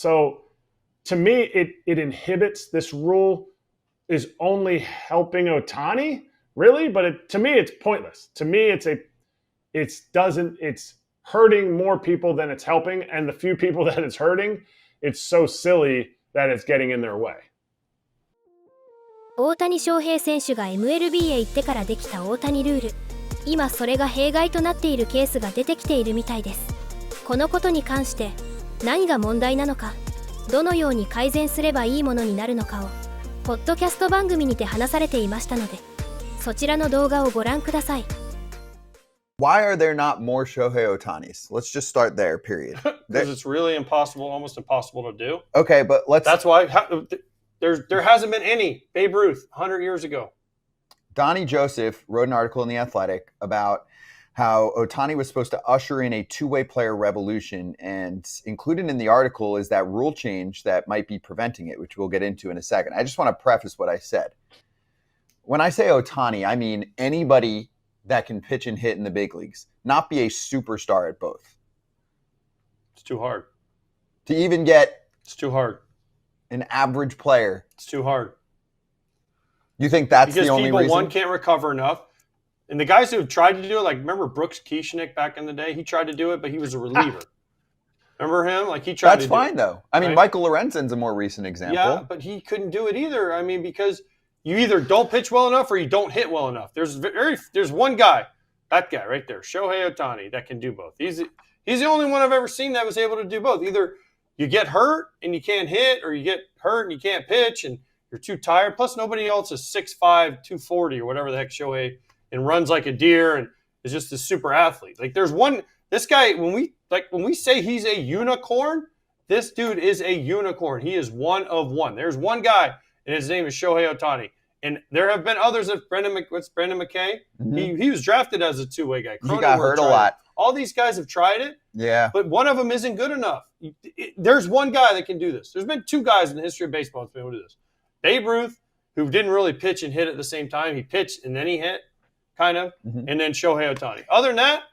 So to me, it inhibits. This rule is only helping Ohtani, really, but to me, it's pointless. To me, it's hurting more people than it's helping, and the few people that it's hurting, it's so silly that it's getting in their way. 大谷翔平選手が MLB へ行ってからできた大谷ルール。今それが弊害となっているケースが出てきているみたいです。このことに関して何が問題なのか、どのように改善すればいいものになるのかをポッドキャスト番組にて話されていましたので、そちらの動画をご覧ください。Why are there not more Shohei Ohtanis? Let's just start there, period. Because it's really impossible, almost impossible to do. Okay, but That's why there hasn't been any. Babe Ruth, 100 years ago. Donnie Joseph wrote an article in The Athletic about how Ohtani was supposed to usher in a two-way player revolution, and included in the article is that rule change that might be preventing it, which we'll get into in a second. I just want to preface what I said. When I say Ohtani, I mean anybody that can pitch and hit in the big leagues, not be a superstar at both. It's too hard. To even get It's too hard. an average player. It's too hard. You think that's Because the only people, reason? one, can't recover enough. And the guys who have tried to do it, like, remember Brooks Kieschnick back in the day? He tried to do it, but he was a reliever. Remember him? Like, he tried That's to fine, do it, though. I mean, right? Michael Lorenzen's a more recent example. Yeah, but he couldn't do it either. I mean, because you either don't pitch well enough or you don't hit well enough. There's one guy, that guy right there, Shohei Ohtani, that can do both. He's the only one I've ever seen that was able to do both. Either you get hurt and you can't hit, or you get hurt and you can't pitch and you're too tired. Plus, nobody else is 6'5", 240 or whatever the heck Shohei, and runs like a deer and is just a super athlete. Like, there's one, this guy, when we say he's a unicorn, this dude is a unicorn. He is one of one. There's one guy, and his name is Shohei Ohtani. And there have been others. Brendan McKay? Mhm. He was drafted as a two-way guy. He got hurt a lot. All these guys have tried it. Yeah. But one of them isn't good enough. There's one guy that can do this. There's been two guys in the history of baseball that's been able to do this. Babe Ruth, who didn't really pitch and hit at the same time. He pitched and then he hit, kind of. Mhm. And then Shohei Ohtani. Other than that,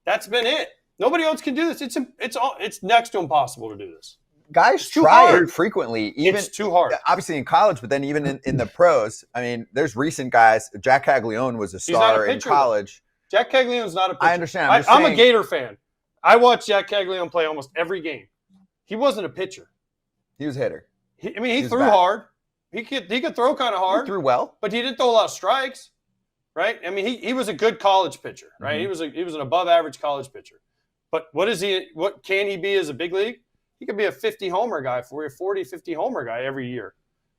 that's been it. Nobody else can do this. It's next to impossible to do this. Guys too try hard. it frequently. Even It's too hard. Obviously in college, but then even in the pros. I mean, there's recent guys. Jack Caglione was a He's not a star in pitcher, college. Jack Caglione's not a pitcher. I understand. I'm a Gator fan. I watch Jack Caglione play almost every game. He wasn't a pitcher. He was a hitter. He He's threw back. hard. He could throw kind of He hard, threw well. but he didn't throw a lot of strikes, right? I mean, he was a good college pitcher, right? Mhm. He was an above average college pitcher. But what can he be as a big league? He could be a 50 homer guy, 40, 50 homer guy every year.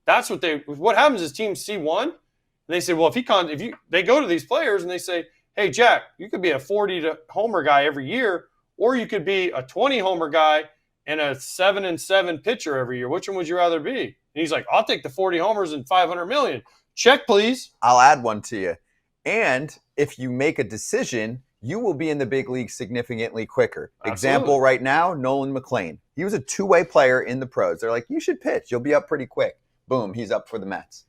That's what happens is teams see one, and they say, well, they go to these players and they say, hey, Jack, you could be a 40 homer guy every year, or you could be a 20 homer guy and a 7-7 pitcher every year. Which one would you rather be? And he's like, I'll take the 40 homers and $500 million. Check, please. I'll add one to you. And if you make a decision, you will be in the big league significantly quicker. Absolutely. Example right now, Nolan McLean. He was a two-way player in the pros. They're like, you should pitch. You'll be up pretty quick. Boom, he's up for the Mets.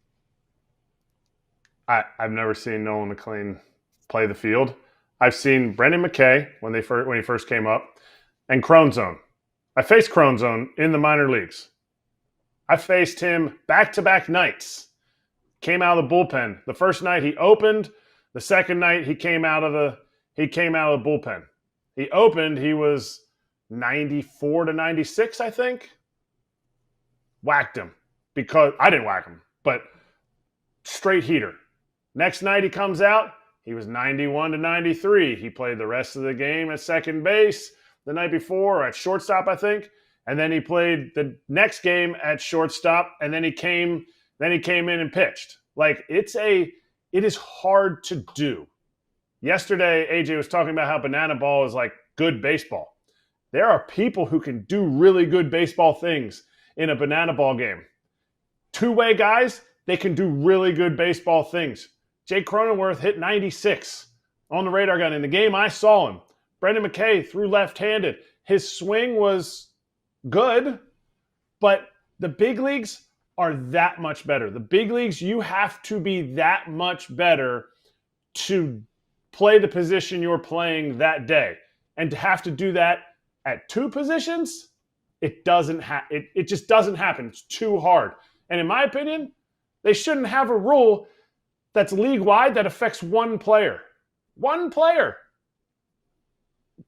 I've never seen Nolan McLean play the field. I've seen Brendan McKay when he first came up, and Cronzone. I faced Cronzone in the minor leagues. I faced him back-to-back nights. Came out of the bullpen. The first night he opened. The second night he came out of the bullpen. He opened. He was 94 to 96, I think. Whacked him because I didn't whack him, but straight heater. Next night he comes out. He was 91 to 93. He played the rest of the game at second base the night before, or at shortstop, I think. And then he played the next game at shortstop, and then he came in and pitched. Like, it is hard to do. Yesterday, AJ was talking about how banana ball is like good baseball. There are people who can do really good baseball things in a banana ball game. Two-way guys, they can do really good baseball things. Jake Cronenworth hit 96 on the radar gun. In the game I saw him, Brendan McKay threw left-handed. His swing was good, but the big leagues are that much better. The big leagues, you have to be that much better to play the position you're playing that day. And to have to do that at two positions, It doesn't it just doesn't happen. It's too hard. And in my opinion, they shouldn't have a rule that's league-wide that affects one player. One player.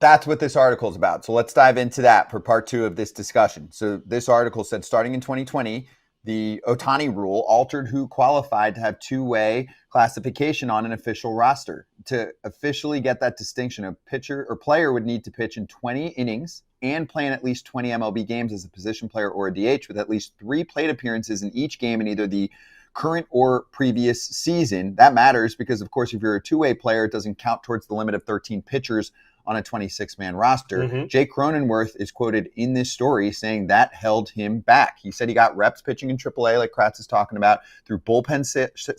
That's what this article is about. So let's dive into that for part 2 of this discussion. So this article said starting in 2020, the Ohtani rule altered who qualified to have two-way classification on an official roster. To officially get that distinction, a pitcher or player would need to pitch in 20 innings and play in at least 20 MLB games as a position player or a DH with at least 3 plate appearances in each game in either the current or previous season. That matters because, of course, if you're a two-way player, it doesn't count towards the limit of 13 pitchers on a 26-man roster. Mm-hmm. Jake Cronenworth is quoted in this story saying that held him back. He said he got reps pitching in AAA, like Kratz is talking about, through bullpen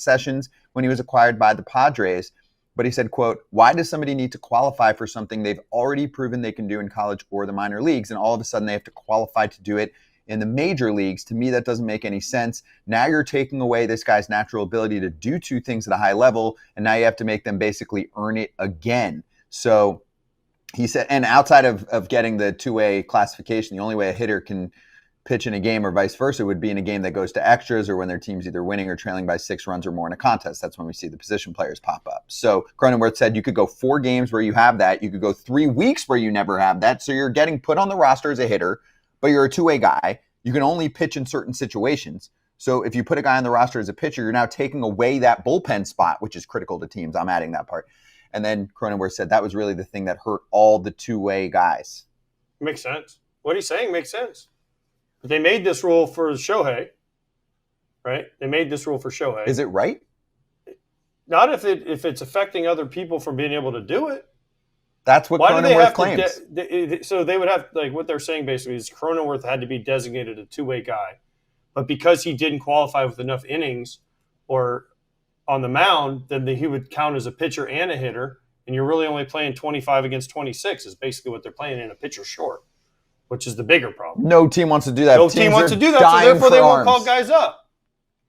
sessions when he was acquired by the Padres. But he said, quote, why does somebody need to qualify for something they've already proven they can do in college or the minor leagues, and all of a sudden they have to qualify to do it in the major leagues? To me, that doesn't make any sense. Now you're taking away this guy's natural ability to do two things at a high level, and now you have to make them basically earn it again. So he said, and outside of getting the two-way classification, the only way a hitter can pitch in a game or vice versa would be in a game that goes to extras or when their team's either winning or trailing by 6 runs or more in a contest. That's when we see the position players pop up. So Cronenworth said you could go 4 games where you have that. You could go 3 weeks where you never have that. So you're getting put on the roster as a hitter, but you're a two-way guy. You can only pitch in certain situations. So if you put a guy on the roster as a pitcher, you're now taking away that bullpen spot, which is critical to teams. I'm adding that part. And then Cronenworth said that was really the thing that hurt all the two-way guys. Makes sense. What he's saying makes sense. But they made this rule for Shohei, right? They made this rule for Shohei. Is it right? Not if it's affecting other people from being able to do it. That's what Cronenworth claims. So they would have, like, what they're saying basically is Cronenworth had to be designated a two-way guy. But because he didn't qualify with enough innings or on the mound, then he would count as a pitcher and a hitter, and you're really only playing 25 against 26 is basically what they're playing in a pitcher short, which is the bigger problem. No team wants to do that. No team wants to do that, so therefore they won't call guys up.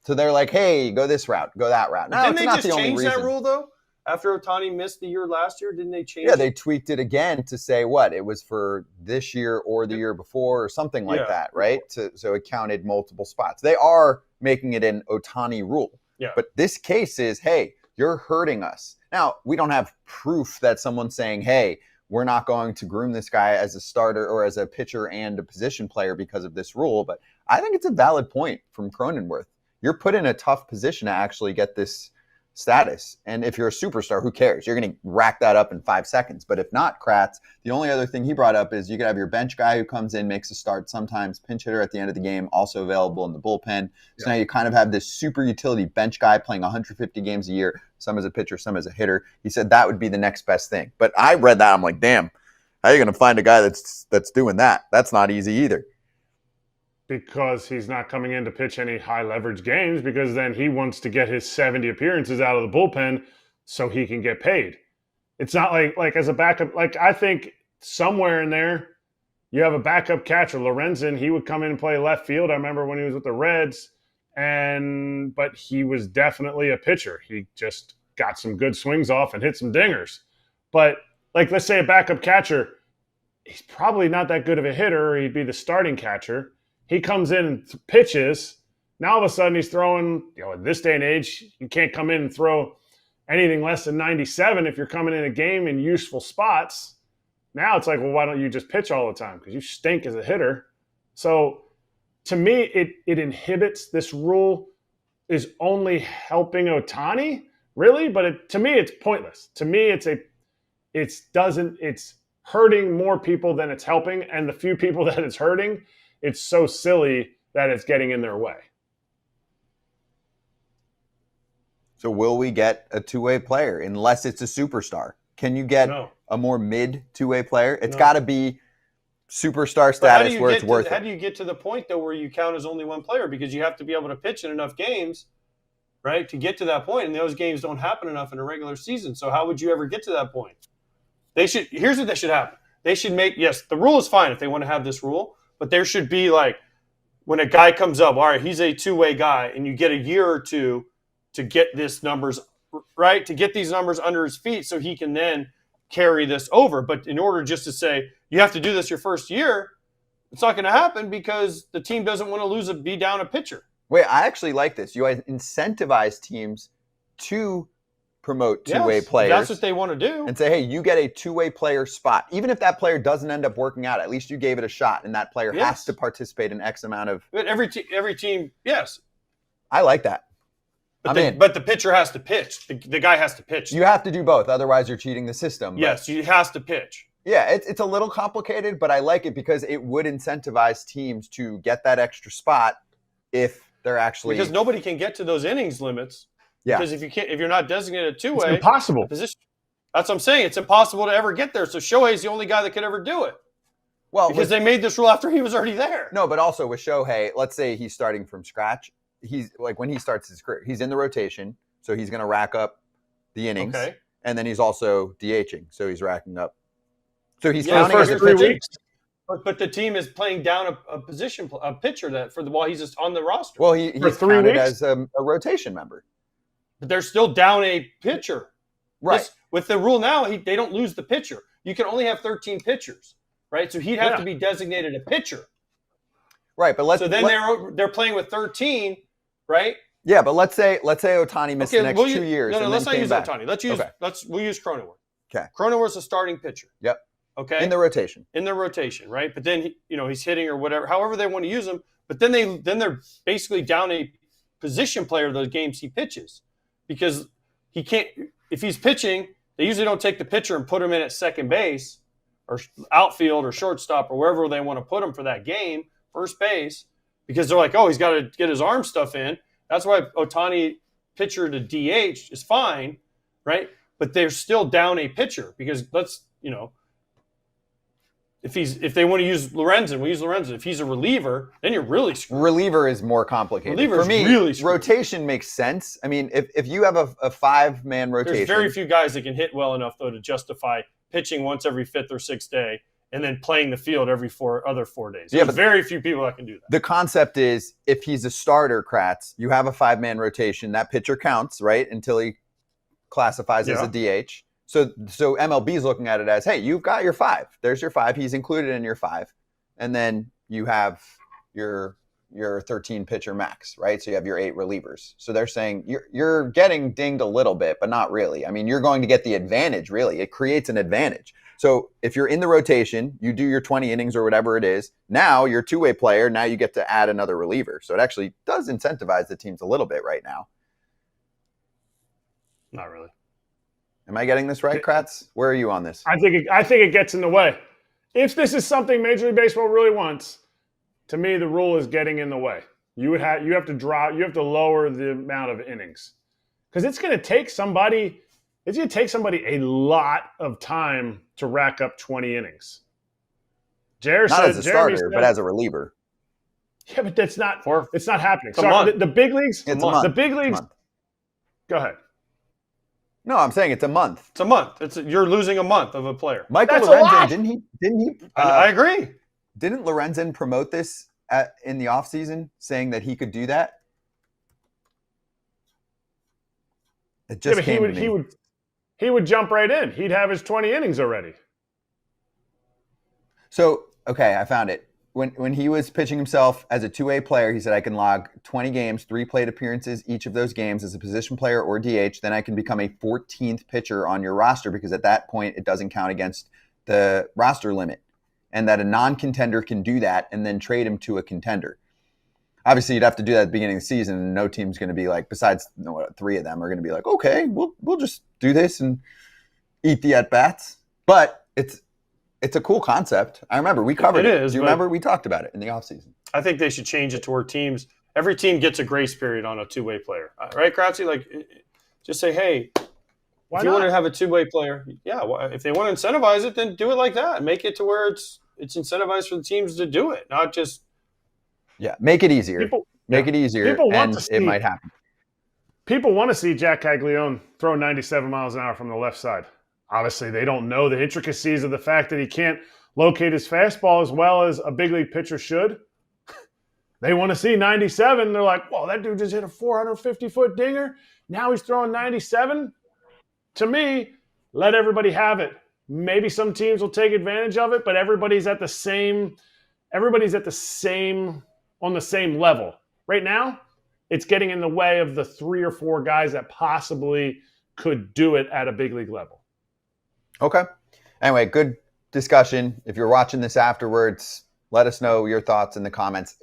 So they're like, hey, go this route, go that route. No, didn't they just change that rule, though? After Ohtani missed the year last year, didn't they change it? Yeah, they tweaked it again to say what? It was for this year or the year before or something like that, right? So it counted multiple spots. They are making it an Ohtani rule. Yeah. But this case is, hey, you're hurting us. Now, we don't have proof that someone's saying, hey, we're not going to groom this guy as a starter or as a pitcher and a position player because of this rule. But I think it's a valid point from Cronenworth. You're put in a tough position to actually get this status. And if you're a superstar, who cares? You're going to rack that up in 5 seconds. But if not, Kratz, the only other thing he brought up is you could have your bench guy who comes in, makes a start, sometimes pinch hitter at the end of the game, also available in the bullpen. So now you kind of have this super utility bench guy playing 150 games a year, some as a pitcher, some as a hitter. He said that would be the next best thing. But I read that, I'm like, damn, how are you going to find a guy that's doing that? That's not easy either. Because he's not coming in to pitch any high leverage games, because then he wants to get his 70 appearances out of the bullpen so he can get paid. It's not like as a backup, like I think somewhere in there you have a backup catcher, Lorenzen. He would come in and play left field. I remember when he was with the Reds, but he was definitely a pitcher. He just got some good swings off and hit some dingers. But like, let's say a backup catcher, he's probably not that good of a hitter, or he'd be the starting catcher. He comes in and pitches. Now all of a sudden he's throwing, in this day and age, you can't come in and throw anything less than 97 if you're coming in a game in useful spots. Now it's like, well, why don't you just pitch all the time? Because you stink as a hitter. So to me, it inhibits. This rule is only helping Ohtani, really, but to me it's pointless. To me, it's hurting more people than it's helping, and the few people that it's hurting, it's so silly that it's getting in their way. So will we get a two-way player unless it's a superstar? Can you get a more mid two-way player? It's got to be superstar status where it's worth it. How do you get to the point, though, where you count as only one player? Because you have to be able to pitch in enough games, right, to get to that point. And those games don't happen enough in a regular season. So how would you ever get to that point? Here's what they should happen. They should yes, the rule is fine if they want to have this rule. But there should be, like, when a guy comes up, all right, he's a two-way guy, and you get a year or two to get this numbers, right, to get these numbers under his feet so he can then carry this over. But in order just to say, you have to do this your first year, It's not going to happen because the team doesn't want to be down a pitcher. Wait, I actually like this. You incentivize teams to promote two-way players. That's what they want to do. And say, hey, you get a two-way player spot. Even if that player doesn't end up working out, at least you gave it a shot, and that player has to participate in X amount of. But every team, yes. I like that. But the pitcher has to pitch. The guy has to pitch. You have to do both. Otherwise, you're cheating the system. Yes, he has to pitch. Yeah, it's a little complicated, but I like it because it would incentivize teams to get that extra spot if they're actually. Because nobody can get to those innings limits. Yeah. Because if you're not designated two-way, it's impossible. Position, that's what I'm saying. It's impossible to ever get there. So Shohei's the only guy that could ever do it. Well, because they made this rule after he was already there. No, but also with Shohei, let's say he's starting from scratch. He's like when he starts his career, he's in the rotation, so he's going to rack up the innings, and then he's also DHing, so he's racking up. So he's counting as 3 weeks. But the team is playing down a pitcher while he's just on the roster. Well, he's counted as a rotation member. But they're still down a pitcher. Right. With the rule now, they don't lose the pitcher. You can only have 13 pitchers, right? So he'd have to be designated a pitcher. Right, but they're playing with 13, right? Yeah, but let's say Ohtani missed the next 2 years. No, let's not use Ohtani. We'll use Cronenworth. Okay. Cronenworth's a starting pitcher. Yep. Okay. In the rotation, right? But then he's hitting or whatever, however they want to use him. But then they're basically down a position player those games he pitches, because he can't. If he's pitching, they usually don't take the pitcher and put him in at second base or outfield or shortstop or wherever they want to put him for that game, first base, because they're like, oh, he's got to get his arm stuff in. That's why Ohtani pitcher to DH is fine, right? But they're still down a pitcher because if they want to use Lorenzen, we use Lorenzen. If he's a reliever, then you're really screwed. Reliever is more complicated. For me, really screwed. Rotation makes sense. I mean, if you have a 5-man rotation. There's very few guys that can hit well enough, though, to justify pitching once every 5th or 6th day and then playing the field every 4 days. There's very few people that can do that. The concept is if he's a starter, Kratz, you have a 5-man rotation. That pitcher counts, right, until he classifies as a DH. So MLB is looking at it as, hey, you've got your 5. There's your 5. He's included in your 5. And then you have your 13 pitcher max, right? So you have your 8 relievers. So they're saying you're getting dinged a little bit, but not really. I mean, you're going to get the advantage, really. It creates an advantage. So if you're in the rotation, you do your 20 innings or whatever it is. Now you're a two-way player. Now you get to add another reliever. So it actually does incentivize the teams a little bit right now. Not really. Am I getting this right, Kratz? Where are you on this? I think it gets in the way. If this is something Major League Baseball really wants, to me, the rule is getting in the way. You have to lower the amount of innings, because it's going to take somebody a lot of time to rack up 20 innings. Not as a starter, but as a reliever. Yeah, but it's not happening. Sorry, the big leagues. It's a month. The big leagues. Go ahead. No, I'm saying it's a month. It's a month. You're losing a month of a player. Michael Lorenzen, didn't he? I agree. Didn't Lorenzen promote this in the offseason, saying that he could do that? It just came to me. He would jump right in. He'd have his 20 innings already. So, okay, I found it. When he was pitching himself as a two-way player, he said, I can log 20 games, 3 plate appearances each of those games as a position player or DH. Then I can become a 14th pitcher on your roster, because at that point, it doesn't count against the roster limit. And that a non-contender can do that and then trade him to a contender. Obviously, you'd have to do that at the beginning of the season, and no team's going to be like, besides 3 of them, are going to be like, okay, we'll just do this and eat the at-bats. But it's a cool concept. I remember we covered it. Do you remember we talked about it in the offseason? I think they should change it to where every team gets a grace period on a two-way player. Right, Kratzy? Like, just say, hey, if you want to have a two-way player, if they want to incentivize it, then do it like that. Make it to where it's incentivized for the teams to do it, not just... Yeah, make it easier. Make it easier, and it might happen. People want to see Jack Caglione throw 97 miles an hour from the left side. Obviously, they don't know the intricacies of the fact that he can't locate his fastball as well as a big league pitcher should. They want to see 97. They're like, whoa, that dude just hit a 450-foot dinger. Now he's throwing 97. To me, let everybody have it. Maybe some teams will take advantage of it, but everybody's at the same everybody's on the same level. Right now, it's getting in the way of the 3 or 4 guys that possibly could do it at a big league level. Okay. Anyway, good discussion. If you're watching this afterwards, let us know your thoughts in the comments.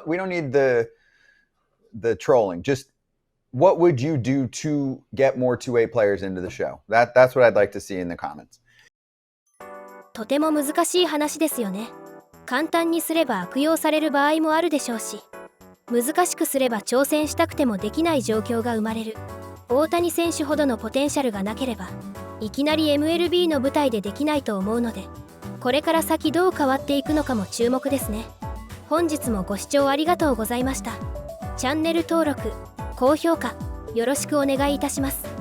We don't need the trolling. Just what would you do to get more two-way players into the show? That's what I'd like to see in the comments. とても難しい話ですよね。簡単にすれば悪用される場合もあるでしょうし、難しくすれば挑戦したくてもできない状況が生まれる。大谷選手ほどのポテンシャルがなければ、いきなり MLB の舞台でできないと思うので、これから先どう変わっていくのかも注目ですね。本日もご視聴ありがとうございました。チャンネル登録、高評価、よろしくお願いいたします。